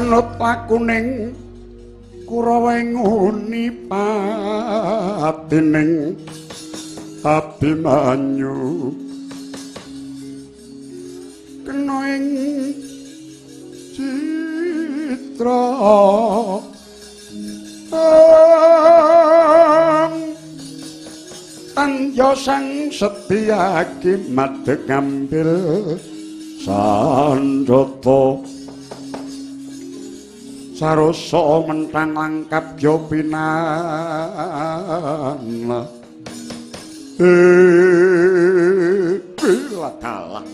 manut lakuning Kurawa nguni patining Abimanyu kena ing citra tanjo sang setyaki madeg ngambil sandata sarosa mentang langkap yo pinana kalah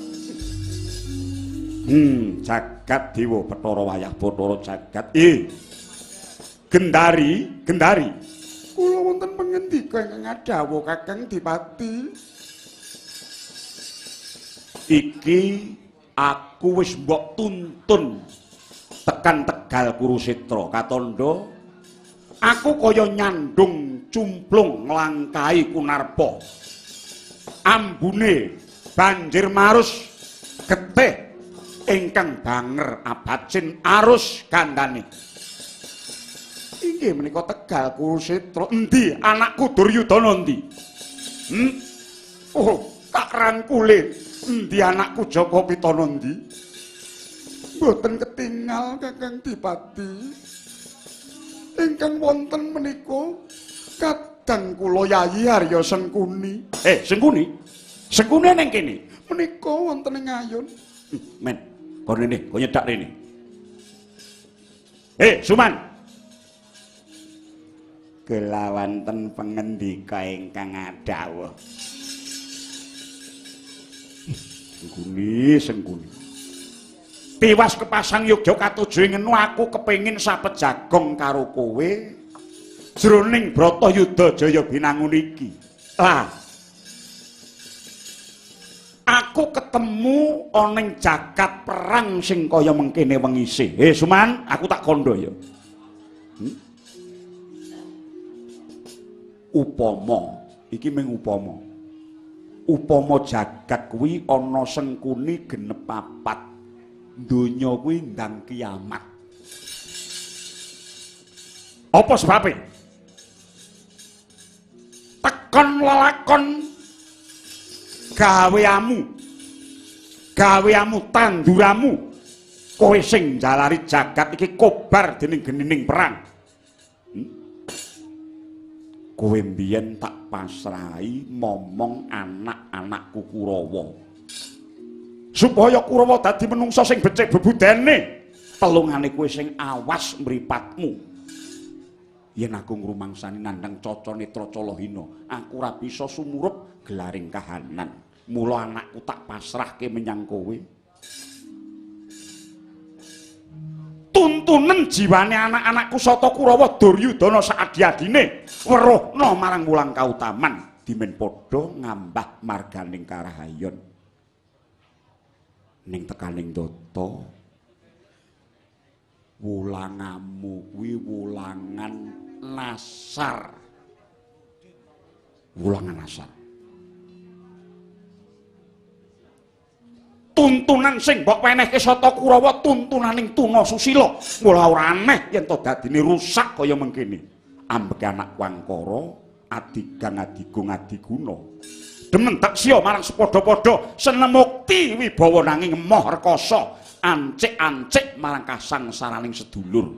jagat dewa Bathara wayah Bathara jagat Gendari kula wonten pangendika ingkang dawuh Kakang Dipati iki aku wis mbok tuntun tekan Tegal Kurusetra katandha aku kaya nyandung cumplung nglangkahi Kunarpa ambune banjir marus getih ingkang banger abacin arus gandane inggih menika Tegal Kurusetra endi anakku Duryudana endi oh tak rangkule endi anakku Jaka Pitana endi boten ketingal Kakang Dipati ingkang wonten menika kadang kula Yayi Arya Sengkuni Sengkuni ning kene menika wonten ing ayun men kon rene kok nyedak rene Suman kelawanten pangendika ingkang dawuh Sengkuni tiwas kepasang Yogya katujuh ngenu aku kepengin sapet jagong karo kowe jroning Bratayuda Jaya Binangun iki lah aku ketemu ana ing jagat perang sing kaya mengkene wengi isih Suman aku tak kandha ya upama iki mung upama jagat kuwi ana Sengkuni genep 4 donya kuwi ndang kiamat. Apa sebabe? Tekon lelakon gaweamu tanduramu kowe sing njalari jagat iki kobar dening genining perang. Kowe mbiyen tak pasrahi momong anak-anakku Kurawa. Supaya Kurawa dadi menungsa sing becik bebudene telungane kowe sing awas mripatmu yen aku ngrumangsani nandhang Caca Netra Calahina aku ora bisa sumurup gelaring kahanan mula anakku tak pasrahke menyang kowe tuntunen jiwane anak-anakku sata Kurawa Duryudana saadi-adine weruhna marang Wulang Kautaman dimen padha ngambah marganing karahayon ning tekaning data wulangamu kuwi wulangan nasar tuntunan sing mbok wenehke sata Kurawa tuntunaning tuna susila mula ora aneh yen to dadine rusak kaya mengkene ambek anak Wangkara adigang adigung adiguna demen taksya marang sepadha-padha senemukti wibawa nanging emoh rekoso ancik-ancik marang kasangsaraning sedulur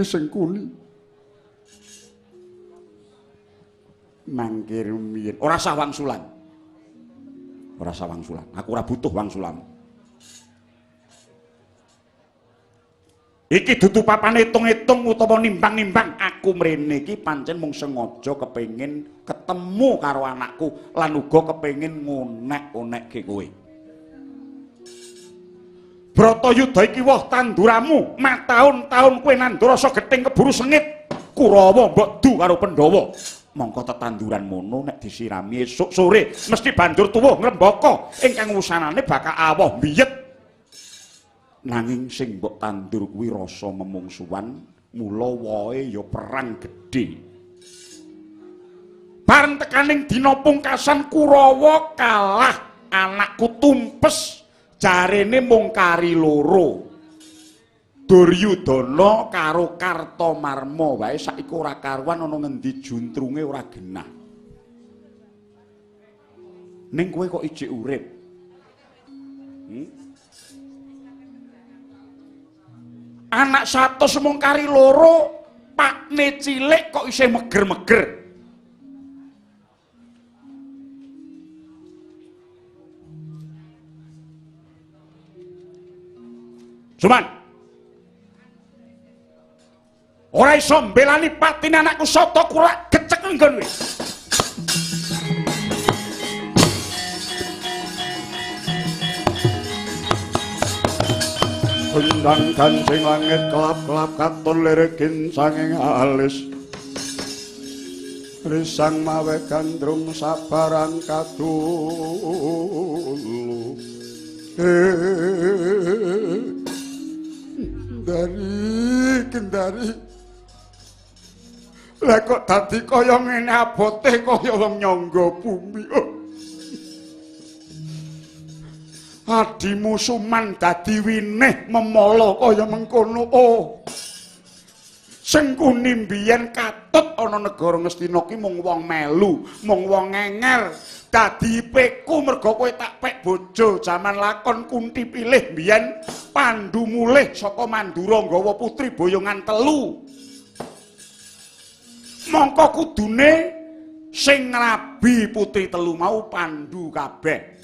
Sengkuni mangkir miyen ora sah wangsulan aku ora butuh wangsulan iki dudu papan hitung-hitung utawa nimbang-nimbang aku mrene iki pancen mung sengaja kepengin ketemu karo anakku lan uga kepengin ngonek-onekke kowe Bratayuda iki woh tanduramu mataun-taun kowe nandura rasa gething keburu sengit Kurawa mbok du karo Pandhawa mongko tetanduran mono nek disirami esuk sore mesti banjur tuwuh ngrembaka ingkang wusanane bakal awoh mbiyet nanging sing mbok tandur kuwi rasa memungsuhan mula wohe ya perang gedhe bareng tekaning dina pungkasan Kurawa kalah anakku tumpes Jarene mung kari loro. Duryudana karo Kartamarma wae saiki ora karuan ana ngendi juntrunge ora genah. Ning kowe kok ijik urip. Anak 100 mung kari loro, pakne cilik kok isih meger-meger. Cuman ora iso mbelani patine anakku Sata Kurak gecek nggon kowe. Undang kancing langit kelap-kelap katon lirikin sanging alis risang mawe gandrung sabarang kadulu kendari lah kok dadi kaya ngene abote kaya wong nyangga bumi. Adimu Suman dadi winih memala kaya mengkono. Sing kuni mbiyen katut ana negara Ngastina ki mung wong melu, mung wong ngenger. Dadi peku merga kowe tak pek bojo jaman lakon Kunti pilih mbiyen Pandhu mulih saka Mandura nggawa putri boyongan 3. Mongko kudune sing ngrabi putri 3 mau Pandhu kabeh.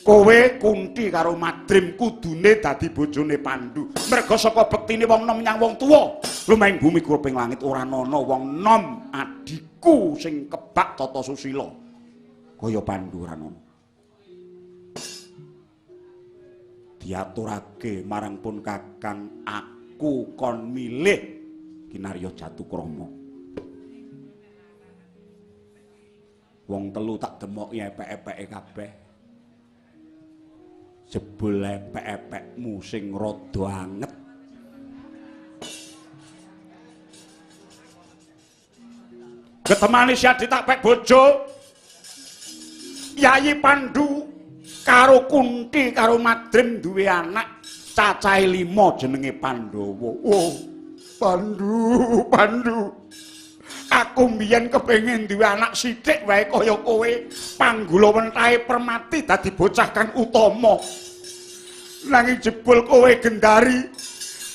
Kowe Kunti karo Madrim kudune dadi bojone Pandhu. Merga saka bektine wong nom nyang wong tuwa. Lumahing bumi kuping langit ora ana wong nom adiku sing kebak tata susila. Kaya Pandhu ora ana. Diaturake marang pun Kakang aku kon milih Kinarya Jatukrama. Wong 3 tak demoki epek-epeke kabeh. Jebul epek-epekmu sing rada anget. Ketemani si Adi tak pek bojo. Yayi Pandhu karo Kunti karo Madrim duwe anak cacahe 5 jenenge Pandhawa. Oh, Pandhu. Aku mbiyen kepengin duwe anak sithik wae kaya kowe. Panggula wentahe Permati dadi bocah kang utama. Nanging jebul kowe gendari.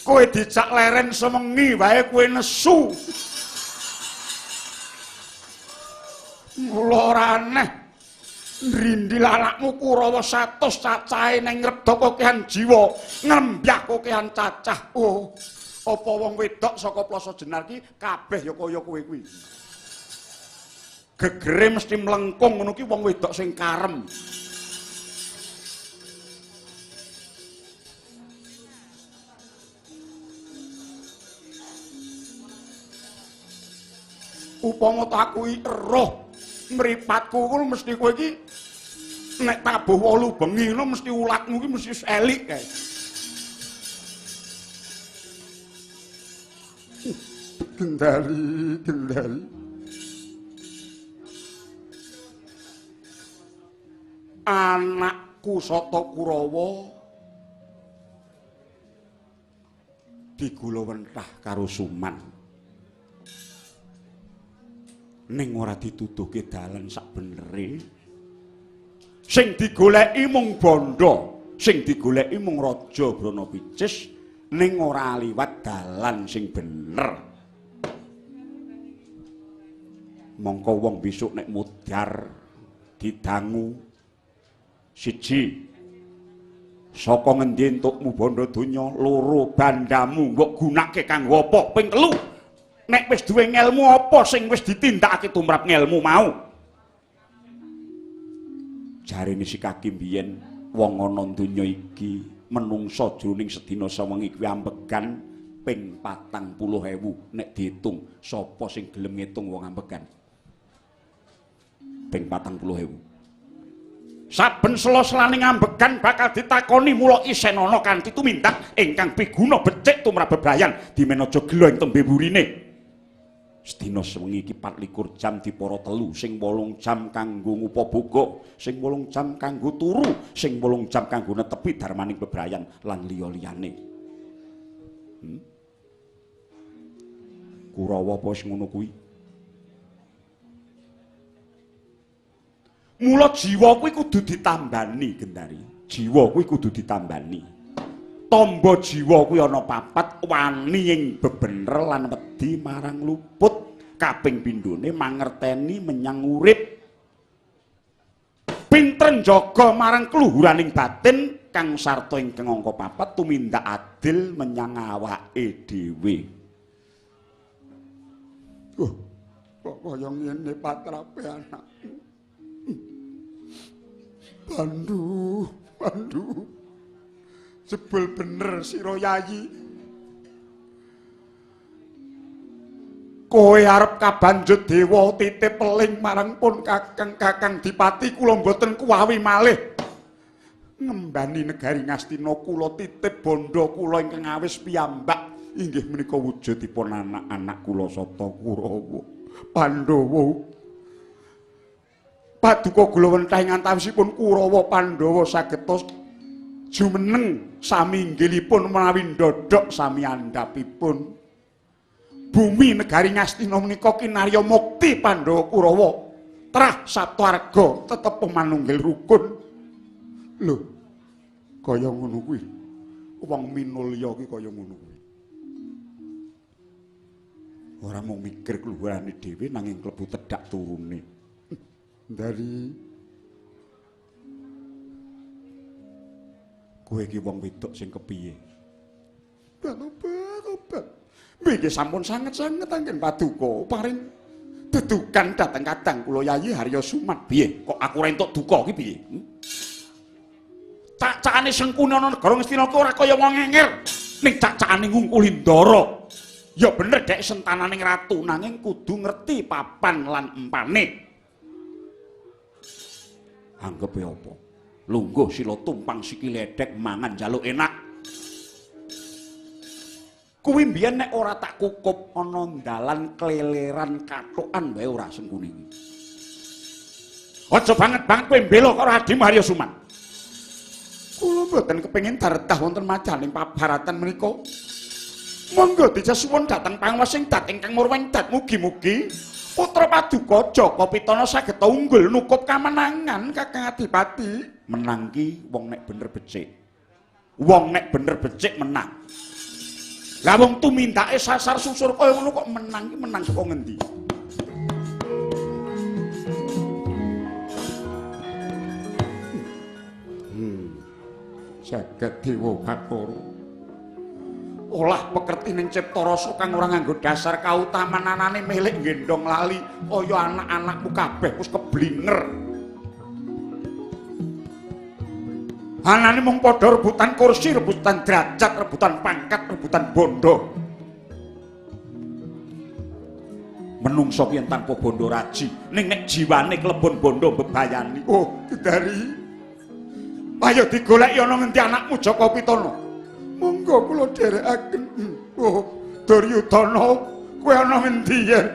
Kowe dicak leren semengi wae kowe nesu. Mula ora aneh. Nrindil anakmu Kurawa 100 cacahe ning ngreda kokehan jiwa, ngembyah kokehan cacah. Oh, apa wong wedok saka Plasa Jenar ki kabeh ya kaya kowe kuwi. Gegere mesti mlengkung ngono ki wong wedok sing karem. Upama aku iki roh mripatku kuwi mesti kowe iki nek tabuh 8 bengi ngono mesti ulatmu iki mesti elik kae. Kendali. Anakku Sata Kurawa digulawentah karo Suman. Ning ora dituduhke dalan sak benere. Sing digoleki mung bondo, sing digoleki mung Raja Branapicis, ning ora liwat dalan sing bener. Mongko wong besok nek mudhar didangu siji saka ngendi entukmu bondo donya, 2 bandamu mbok gunake kanggo apa, ping 3 nek wis duwe ngelmu apa sing wis ditindakake tumrap ngelmu mau. Jarine si Kaki mbiyen wong ana donya iki menungsa jroning sedina sewengi kuwi ambegan ping 40.000 nek diitung sapa sing gelem ngitung wong ambegan. Ping 40.000. Saben sela-selaning ambegan bakal ditakoni mula isen ana kanthi tumindak ingkang piguna becik tumrap bebrayan dimen aja gelo ing tembe burine. Sedina sewengi iki 24 jam dipara telu, sing 8 jam kanggo ngupa buka, sing 8 jam kanggo turu, sing 8 jam kanggo netepi darmaning bebrayan lan liya-liyane. Kurawa apa wis ngono kuwi? Mula jiwa kuwi kudu ditambani, Gendari. Jiwa kuwi kudu ditambani. Tamba jiwa kuwi ana 4, wani ing bebener lan wedi marang luput. Kaping pindhone mangerteni menyang urip. Pinter njaga marang keluhuraning batin kang sarta ingkang angka 4 tumindak adil menyang awake dhewe. Kok kaya ngene patrape anak. Bandu. Jebul bener sira Yayi. Kowe arep kabanjut dewa titip peling marang pun Kakang Dipati, kula mboten kuwawi malih. Ngembani negari Ngastina kula titip bondo kula ingkang awis piyambak. Inggih menika wujudipun anak-anak kula Sata Kurawa, Pandhawa. Paduka kula wentah ing antawisipun Kurawa Pandhawa sageta jumeneng sami inggilipun menawi ndodhok sami andhapipun. Bumi negari Ngastina menika kinarya mukti Pandhawa Kurawa. Trah Saptawarga tetep manunggil rukun. Lho, kaya ngono kuwi. Wong minulya ki kaya ngono kuwi. Ora mung mikir keluarane dhewe nanging klebu tedhak turune. Dari kowe iki wong wedok sing kepiye? Obat. Nggih sampun sanget-sanget anggen paduka paring dedukan dhateng Kadang kula Yayi Harya Sumat. Piye? Kok aku ora entuk duka iki piye? Cacakane Sengkuni ana negara Ngastina kok ora kaya wong ngenger. Ning cacakane ngungkuli Ndara. Ya bener dek sentananing ratu nanging kudu ngerti papan lan empane. Anggepe apa? Lungguh sila tumpang sikil ledek mangan njaluk enak. Kuwi mbiyen nek ora tak kukup ana dalan kleleran kathokan wae ora Sengkuni iki. Aja banget kowe mbela karo adimu Harya Suman. Kula mboten kepengin dartah wonten majaning pabaratan menika. Monggo dijesuwun dhateng panguwasing dat ingkang murwengdat, mugi-mugi putra Paduka Jaka Pitana saged unggul nukup kamenangan Kakang Adipati. Menang ki wong nek bener becik. Wong nek bener becik menang. Lah wong tumindake sasar susur kaya ngono kok menang ki menang saka ngendi? Jagat Dewa Bathara. Olah pekertining cipta rasa kang ora nganggo dasar kautamananane milik gendong lali kaya anak-anakmu kabeh wis keblinger. Anane mung padha rebutan kursi, rebutan derajat, rebutan pangkat, rebutan bondo. Menungso yen tanpa bondo raji, ning nek jiwane klebon bondo bebayani. Oh, Dari. Ayo digoleki ana ngendi anakmu Jaka Pitana. Monggo kula dherekaken. Oh, Duryudana, kowe ana ngendi ya?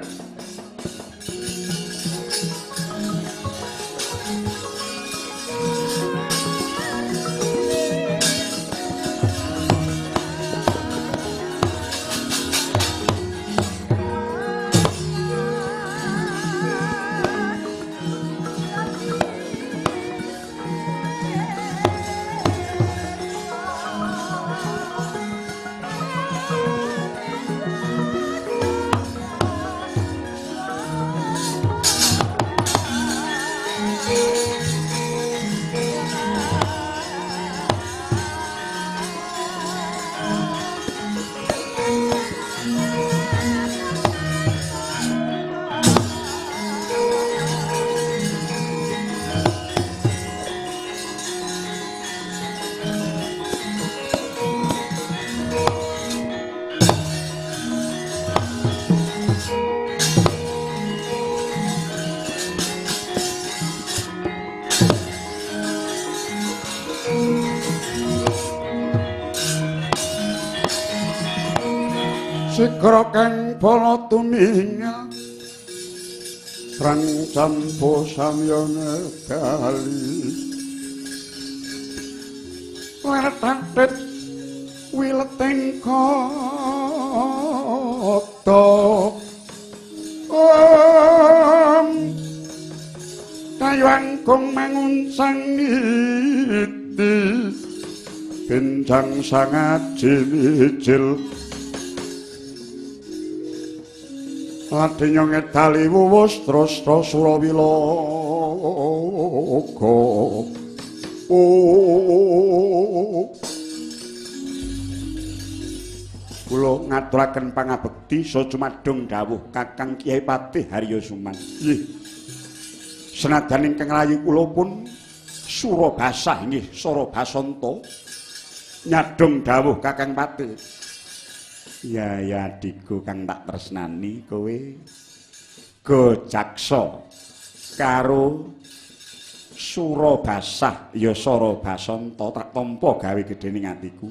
Sikra kang bala tumingal rancampo samyana kali wartatet wileting kota kayuan kong mangun sang niti benjang sangat jimijil Ladenya ngedali wuwus trastra Surawilaga. Kula ngaturaken pangabekti saja madhong dawuh Kakang Kyai Patih Haryo Suman. Nggih. Senajan ingkang rayi kula pun Surabasa nggih Sarabasanta nyadhong dawuh Kakang Patih. Ya adikku kang tak tresnani kowe gojaksa karo Surabasa ya Sarabasanta tak tampa gawe gedhening atiku.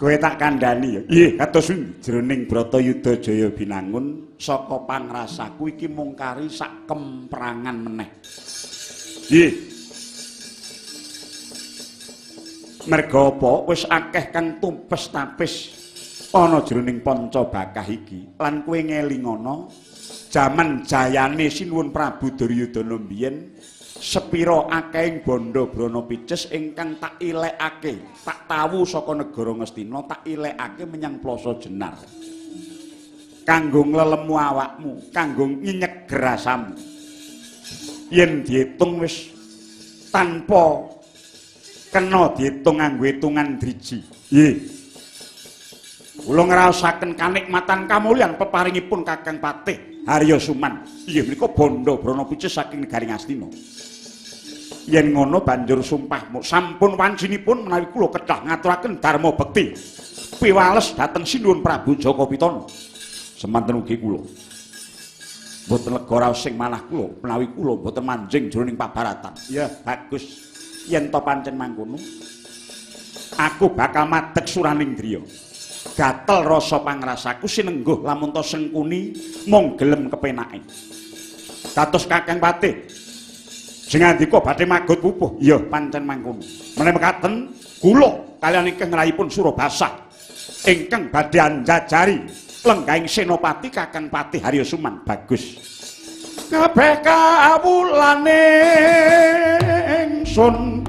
Kowe tak kandhani ya. Nggih, kados jroning Bratayuda Jaya binangun saka pangrasaku iki mung kari sak kemperangan meneh. Nggih. Merga apa wis akeh kang tumpes tapis ana jroning Pancabakah iki lan kowe ngelingana jaman jayane Sinuwun Prabu Duryudana biyen sepira akehing Bandha Brana Pices ingkang tak ilekake tak tawu saka negara Ngastina tak ilekake menyang Plasa Jenar kanggo nglelemu awakmu kanggo nyinyek gerasamu yen diitung wis tanpa kena diitung nganggo hitungan driji. Nggih. Kula ngraosaken kanikmatan kamulyan peparingipun Kakang Patih Haryo Suman. Inggih menika Bandha Brana Pices saking negari Ngastina. Yen ngono banjur sumpah sampun wancinipun menawi kula kedah ngaturaken dharma bekti piwales dhateng Sinuwun Prabu Jaka Pitana. Semanten ugi kula mboten lega raos sing manah kula menawi kula mboten manjing jroning pabaratan. Ya bagus. Yen to pancen mangkono aku bakal madeg Suraningriya gatel rasa pangrasaku sinengguh lamun to sengkuni mung gelem kepenake kados Kakang Patih sing ngandika badhe magut pupuh iya pancen mangkono menawi mekaten kula kaliyan ingkang rayipun Surabasa ingkang badhe anjajari lenggahing senopati Kakang Patih Haryo Suman bagus kabeh kawulane ingsun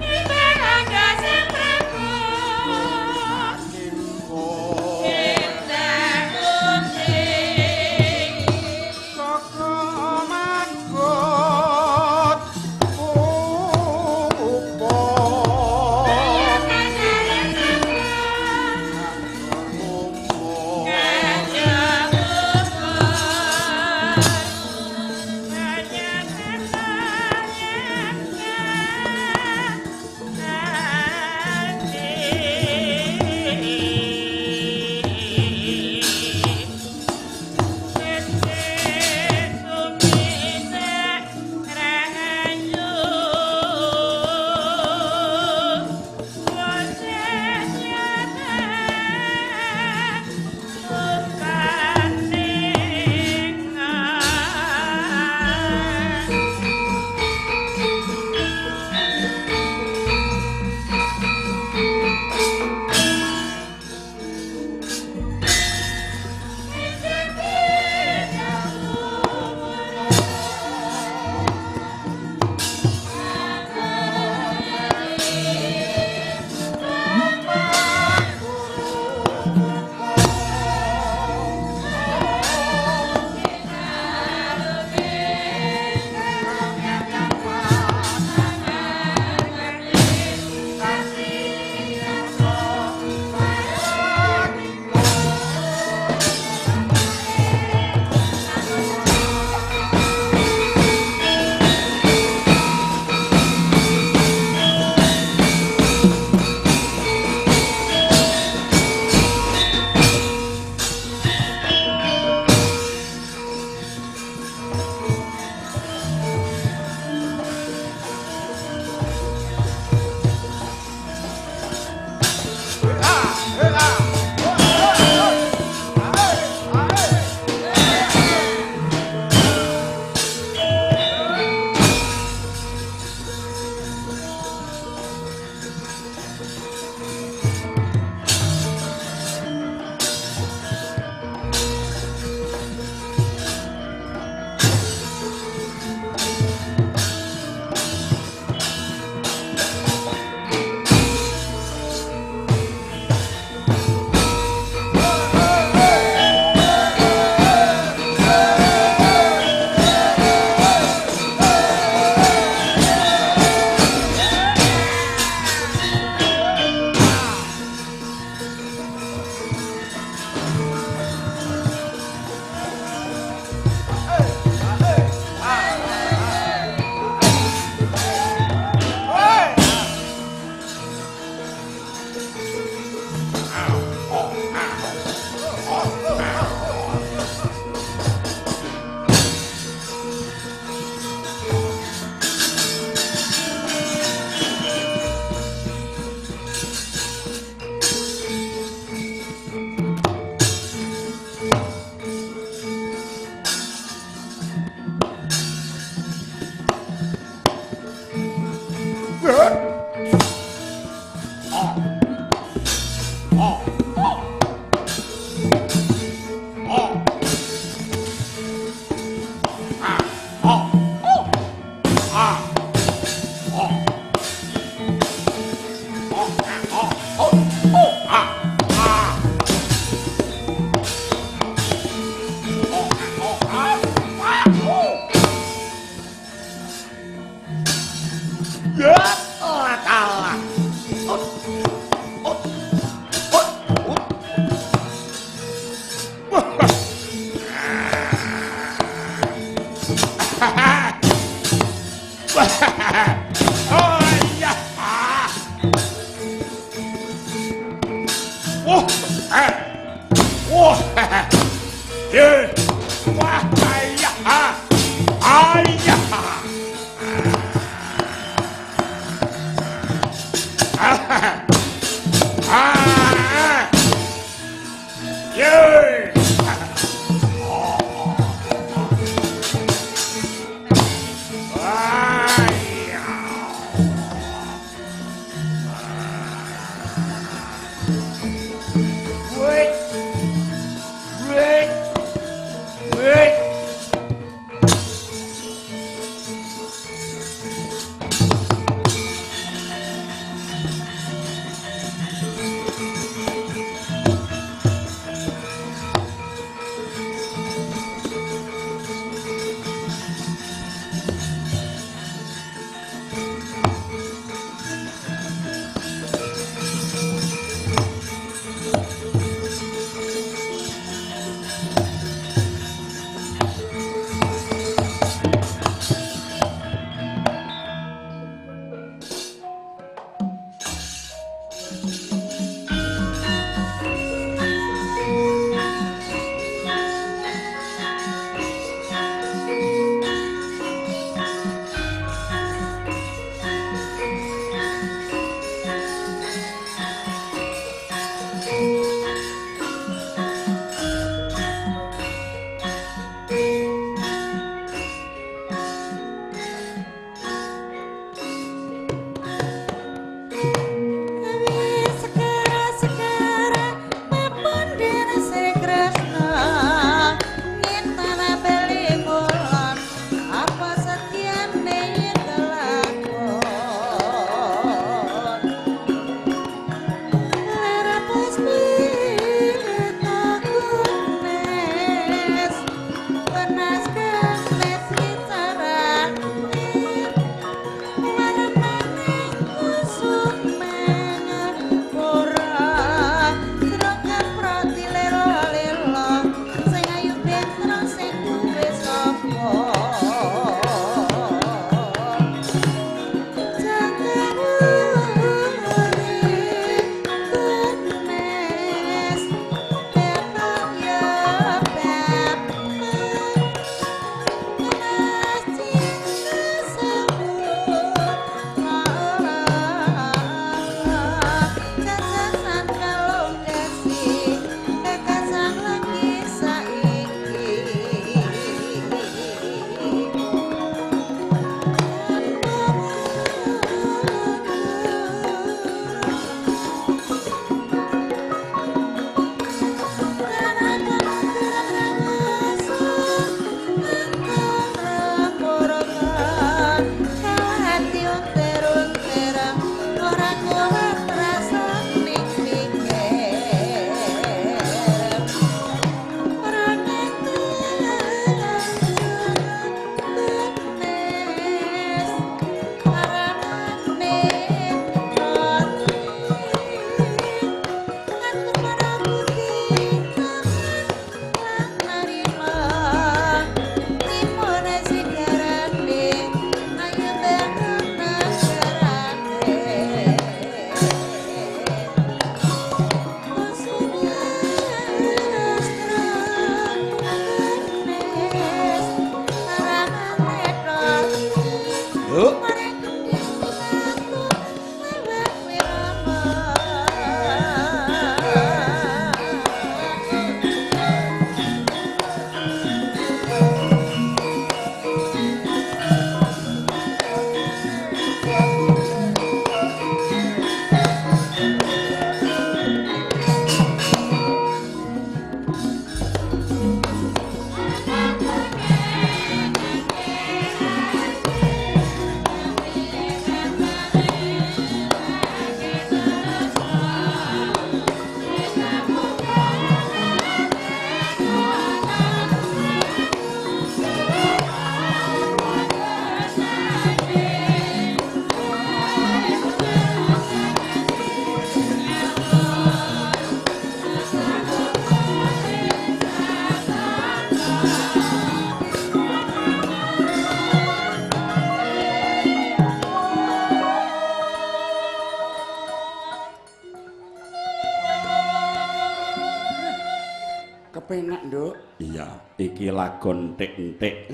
kepenak, Nduk. Iya, iki lagon entik-entik.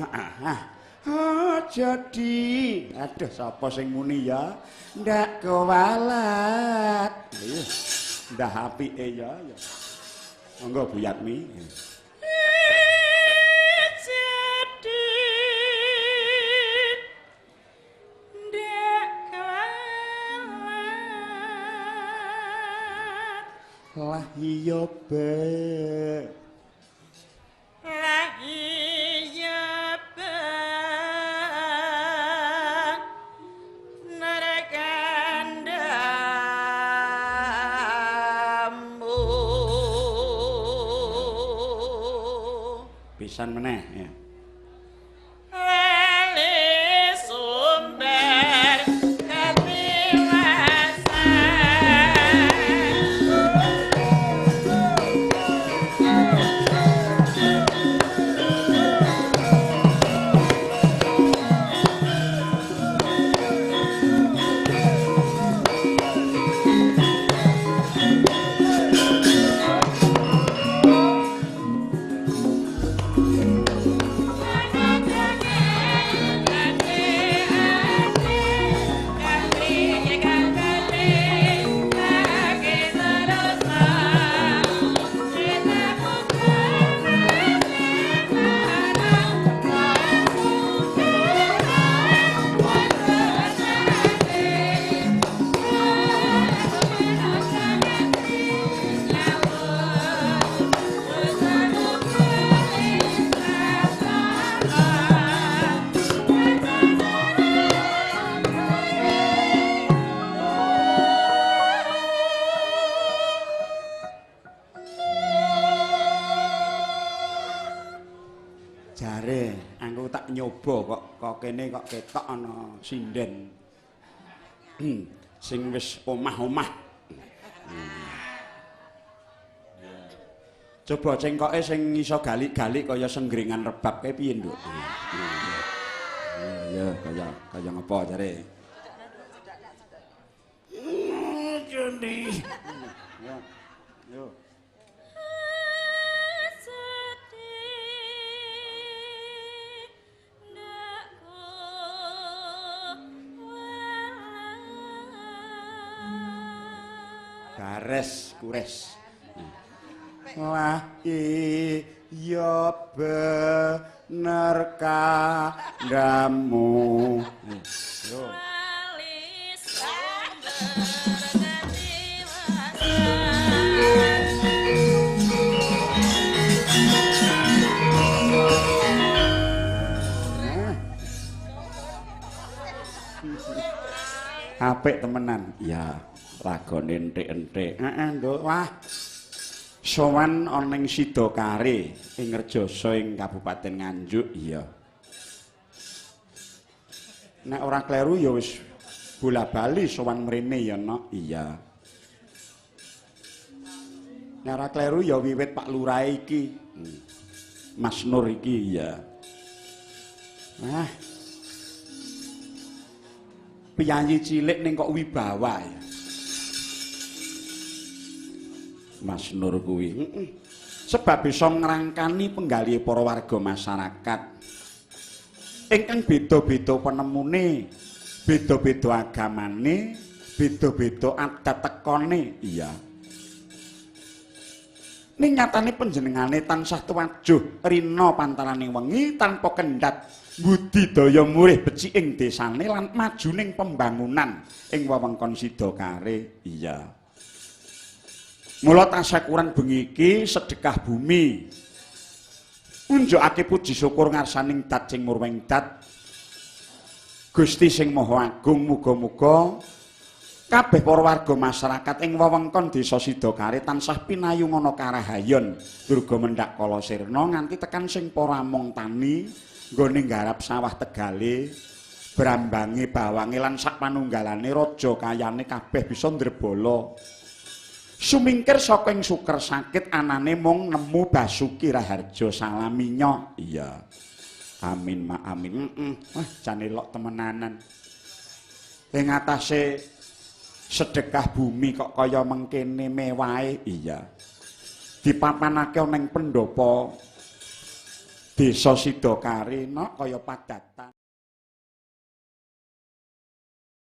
Jadi, aduh sapa sing muni ya? Ndak kewalat. Iya. Ndah apike ya. Monggo Bu Yatmi. Lah iya be. Lah iya be. Narekandamu. Pisan meneh ya. Lali sumber jare aku tak nyoba kok kene kok ketok ana sinden. Sing wis omah-omah. Coba cengkoke sing iso galik-galik kaya senggringan rebab kae piye, Nduk? Ya kaya ngapa jare? Jondi. Yo. Gares kures. Lah iya bener kandamu. Yo. Apik temenan. Ya, lagone entik-entik. Heeh, Nduk. Wah. Sowan ana ing Sidakare ing Rejasa ing Kabupaten Nganjuk, iya. Nek ora kleru ya wis bola-bali sowan mrene ya, Nok. Iya. Nek ora kleru ya wiwit Pak Lurah iki. Mas Nur iki, iya. Nah. Piyanyi cilik ning kok wibawa ya. Mas Nur kuwi. Sebab bisa ngrangkani penggalih para warga masyarakat. Ingkang beda-beda penemune, beda-beda agamane, beda-beda adat tekone. Iya. Ning nyatane panjenengane tansah tuwajuh rina pantaraning wengi tanpa kendhat budidaya murih becik ing desane lan majuning pembangunan ing wewengkon Sidakare. Iya. Mula tansah kurang bengi iki sedekah bumi. Unjukake puji syukur ngarsaning Dat sing murweng Dat. Gusti sing Maha Agung muga-muga kabeh para warga masyarakat ing wewengkon Desa Sidakare tansah pinayung ana karahayon durga mendhak kala sirna nganti tekan sing para among tani nggone nggarap sawah tegale brambange bawange lan sak panunggalane raja kayane kabeh bisa ndrebala. Sumingkir saka ing suker sakit anane mung nemu Basuki Raharja Salaminya. Iya. Amin ma amin. Wah, jan elok temenanan. Ing atase sedekah bumi kok kaya mengkene mewahe. Iya. dipapanake ning pendopo Desa Sidakarena kaya padatan.